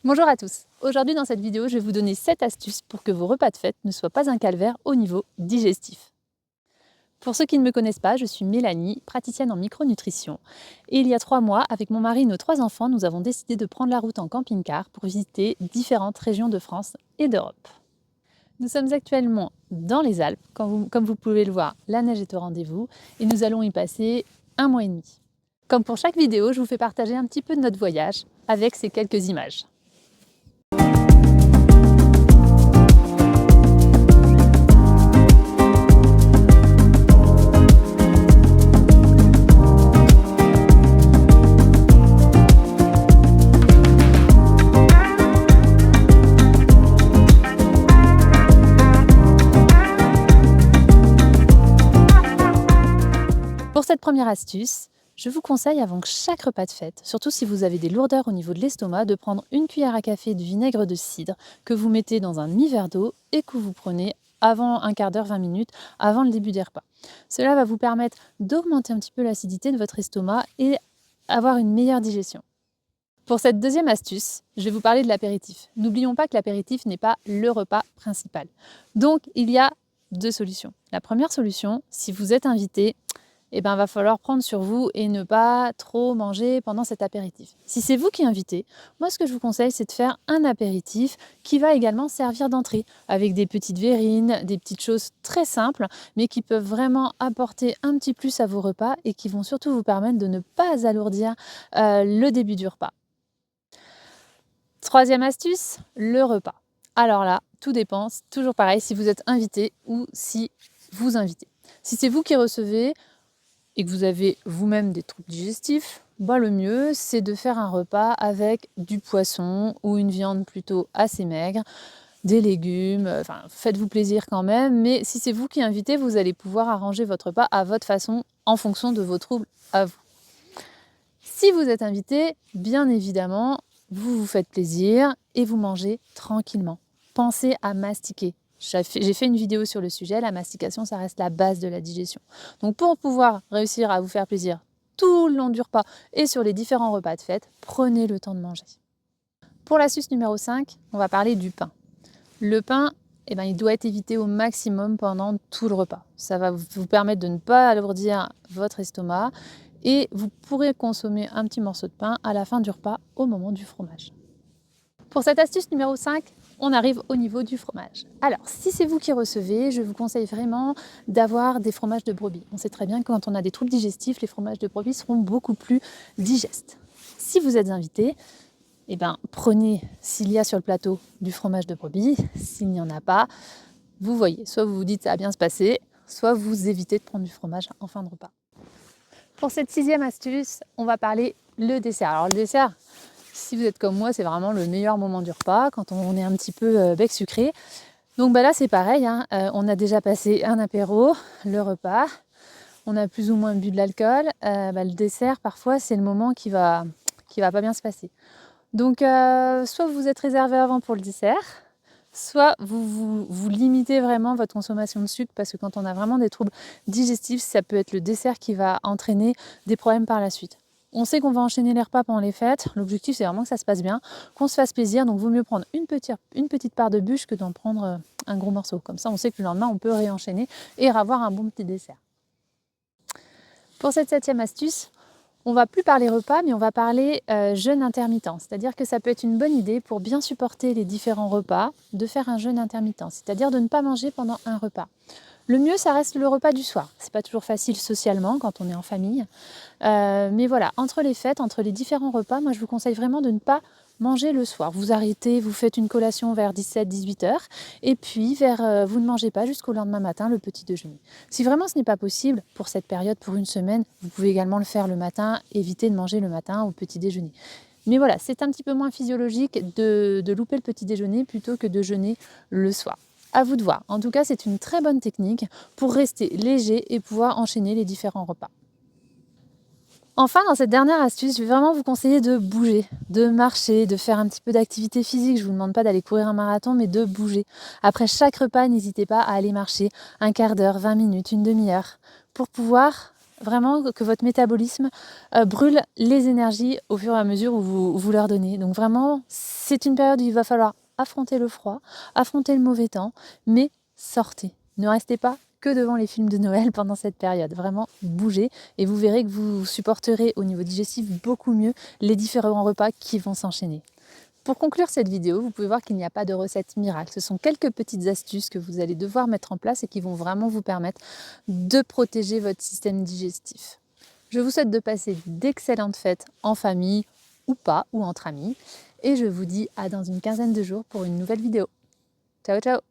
Bonjour à tous. Aujourd'hui dans cette vidéo, je vais vous donner 7 astuces pour que vos repas de fête ne soient pas un calvaire au niveau digestif. Pour ceux qui ne me connaissent pas, je suis Mélanie, praticienne en micronutrition. Et il y a 3 mois, avec mon mari et nos 3 enfants, nous avons décidé de prendre la route en camping-car pour visiter différentes régions de France et d'Europe. Nous sommes actuellement dans les Alpes. Comme vous pouvez le voir, la neige est au rendez-vous et nous allons y passer 1 mois et demi. Comme pour chaque vidéo, je vous fais partager un petit peu de notre voyage avec ces quelques images. Pour cette première astuce, je vous conseille avant chaque repas de fête, surtout si vous avez des lourdeurs au niveau de l'estomac, de prendre une cuillère à café de vinaigre de cidre que vous mettez dans un demi-verre d'eau et que vous prenez avant un quart d'heure, 20 minutes, avant le début des repas. Cela va vous permettre d'augmenter un petit peu l'acidité de votre estomac et avoir une meilleure digestion. Pour cette deuxième astuce, je vais vous parler de l'apéritif. N'oublions pas que l'apéritif n'est pas le repas principal. Donc, il y a 2 solutions. La première solution, si vous êtes invité, va falloir prendre sur vous et ne pas trop manger pendant cet apéritif. Si c'est vous qui invitez, moi ce que je vous conseille, c'est de faire un apéritif qui va également servir d'entrée, avec des petites verrines, des petites choses très simples, mais qui peuvent vraiment apporter un petit plus à vos repas et qui vont surtout vous permettre de ne pas alourdir le début du repas. Troisième astuce, le repas. Alors là, tout dépend, c'est toujours pareil, si vous êtes invité ou si vous invitez. Si c'est vous qui recevez, et que vous avez vous-même des troubles digestifs, le mieux c'est de faire un repas avec du poisson ou une viande plutôt assez maigre, des légumes, faites-vous plaisir quand même, mais si c'est vous qui invitez, vous allez pouvoir arranger votre repas à votre façon en fonction de vos troubles à vous. Si vous êtes invité, bien évidemment, vous vous faites plaisir et vous mangez tranquillement. Pensez à mastiquer. J'ai fait une vidéo sur le sujet, la mastication, ça reste la base de la digestion. Donc pour pouvoir réussir à vous faire plaisir tout le long du repas et sur les différents repas de fête, prenez le temps de manger. Pour l'astuce numéro 5, on va parler du pain. Le pain, il doit être évité au maximum pendant tout le repas. Ça va vous permettre de ne pas alourdir votre estomac et vous pourrez consommer un petit morceau de pain à la fin du repas au moment du fromage. Pour cette astuce numéro 5, on arrive au niveau du fromage. Alors, si c'est vous qui recevez, je vous conseille vraiment d'avoir des fromages de brebis. On sait très bien que quand on a des troubles digestifs, les fromages de brebis seront beaucoup plus digestes. Si vous êtes invité, prenez, s'il y a sur le plateau, du fromage de brebis. S'il n'y en a pas, vous voyez, soit vous vous dites ça va bien se passer, soit vous évitez de prendre du fromage en fin de repas. Pour cette 6e astuce, on va parler le dessert. Alors le dessert, si vous êtes comme moi, c'est vraiment le meilleur moment du repas, quand on est un petit peu bec sucré. Donc là c'est pareil, on a déjà passé un apéro, le repas, on a plus ou moins bu de l'alcool. Le dessert, parfois, c'est le moment qui va pas bien se passer. Donc soit vous êtes réservé avant pour le dessert, soit vous limitez vraiment votre consommation de sucre, parce que quand on a vraiment des troubles digestifs, ça peut être le dessert qui va entraîner des problèmes par la suite. On sait qu'on va enchaîner les repas pendant les fêtes. L'objectif, c'est vraiment que ça se passe bien, qu'on se fasse plaisir. Donc, il vaut mieux prendre une petite part de bûche que d'en prendre un gros morceau. Comme ça, on sait que le lendemain, on peut réenchaîner et avoir un bon petit dessert. Pour cette 7e astuce, on va plus parler repas, mais on va parler jeûne intermittent. C'est-à-dire que ça peut être une bonne idée pour bien supporter les différents repas de faire un jeûne intermittent. C'est-à-dire de ne pas manger pendant un repas. Le mieux, ça reste le repas du soir. C'est pas toujours facile socialement quand on est en famille. Mais voilà, entre les fêtes, entre les différents repas, moi je vous conseille vraiment de ne pas manger le soir. Vous arrêtez, vous faites une collation vers 17-18 heures et puis vous ne mangez pas jusqu'au lendemain matin le petit déjeuner. Si vraiment ce n'est pas possible pour cette période, pour une semaine, vous pouvez également le faire le matin, éviter de manger le matin au petit déjeuner. Mais voilà, c'est un petit peu moins physiologique de louper le petit déjeuner plutôt que de jeûner le soir. À vous de voir. En tout cas, c'est une très bonne technique pour rester léger et pouvoir enchaîner les différents repas. Enfin, dans cette dernière astuce, je vais vraiment vous conseiller de bouger, de marcher, de faire un petit peu d'activité physique. Je ne vous demande pas d'aller courir un marathon, mais de bouger. Après chaque repas, n'hésitez pas à aller marcher un quart d'heure, 20 minutes, une demi-heure, pour pouvoir vraiment que votre métabolisme brûle les énergies au fur et à mesure où vous leur donnez. Donc vraiment, c'est une période où il va falloir affronter le froid, affronter le mauvais temps, mais sortez. Ne restez pas que devant les films de Noël pendant cette période. Vraiment, bougez et vous verrez que vous supporterez au niveau digestif beaucoup mieux les différents repas qui vont s'enchaîner. Pour conclure cette vidéo, vous pouvez voir qu'il n'y a pas de recette miracle. Ce sont quelques petites astuces que vous allez devoir mettre en place et qui vont vraiment vous permettre de protéger votre système digestif. Je vous souhaite de passer d'excellentes fêtes en famille ou pas, ou entre amis. Et je vous dis à dans une quinzaine de jours pour une nouvelle vidéo. Ciao, ciao!